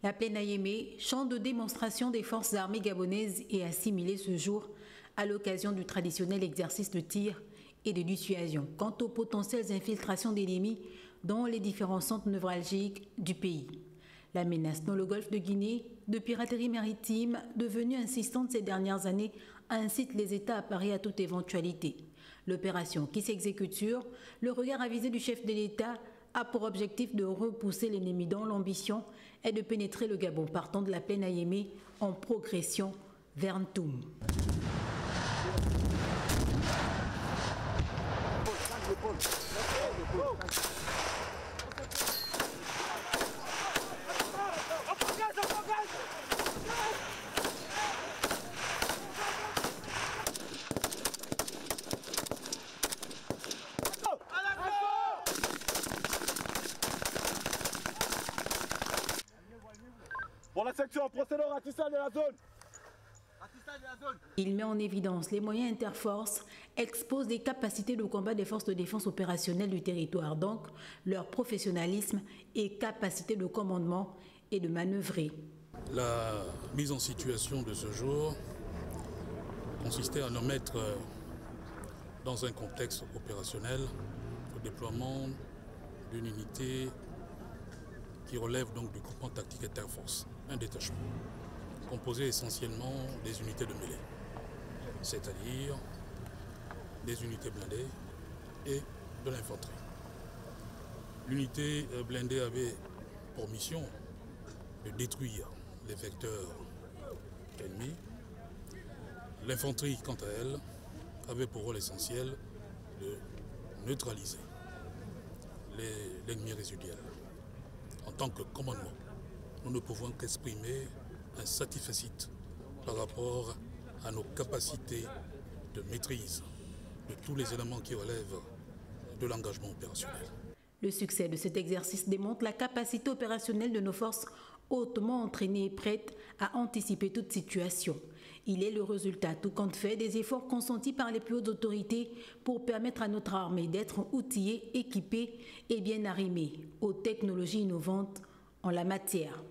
La plaine Ayémé, champ de démonstration des forces armées gabonaises, est assimilée ce jour à l'occasion du traditionnel exercice de tir et de dissuasion quant aux potentielles infiltrations d'ennemis dans les différents centres névralgiques du pays. La menace dans le golfe de Guinée de piraterie maritime, devenue insistante ces dernières années, incite les États à parer à toute éventualité. L'opération qui s'exécute sur le regard avisé du chef de l'État a pour objectif de repousser l'ennemi dont l'ambition est de pénétrer le Gabon partant de la plaine Ayémé en progression vers Ntoum. Pour la section, procédons au ratissage de la zone. Il met en évidence les moyens interforces, expose les capacités de combat des forces de défense opérationnelles du territoire, donc leur professionnalisme et capacité de commandement et de manœuvrer. La mise en situation de ce jour consistait à nous mettre dans un contexte opérationnel au déploiement d'une unité qui relève donc du groupement tactique Interforce, un détachement, composé essentiellement des unités de mêlée, c'est-à-dire des unités blindées et de l'infanterie. L'unité blindée avait pour mission de détruire les vecteurs ennemis. L'infanterie, quant à elle, avait pour rôle essentiel de neutraliser l'ennemi résiduel. En tant que commandement, nous ne pouvons qu'exprimer un satisfecit par rapport à nos capacités de maîtrise de tous les éléments qui relèvent de l'engagement opérationnel. Le succès de cet exercice démontre la capacité opérationnelle de nos forces hautement entraînées et prêtes à anticiper toute situation. Il est le résultat, tout compte fait, des efforts consentis par les plus hautes autorités pour permettre à notre armée d'être outillée, équipée et bien arrimée aux technologies innovantes en la matière.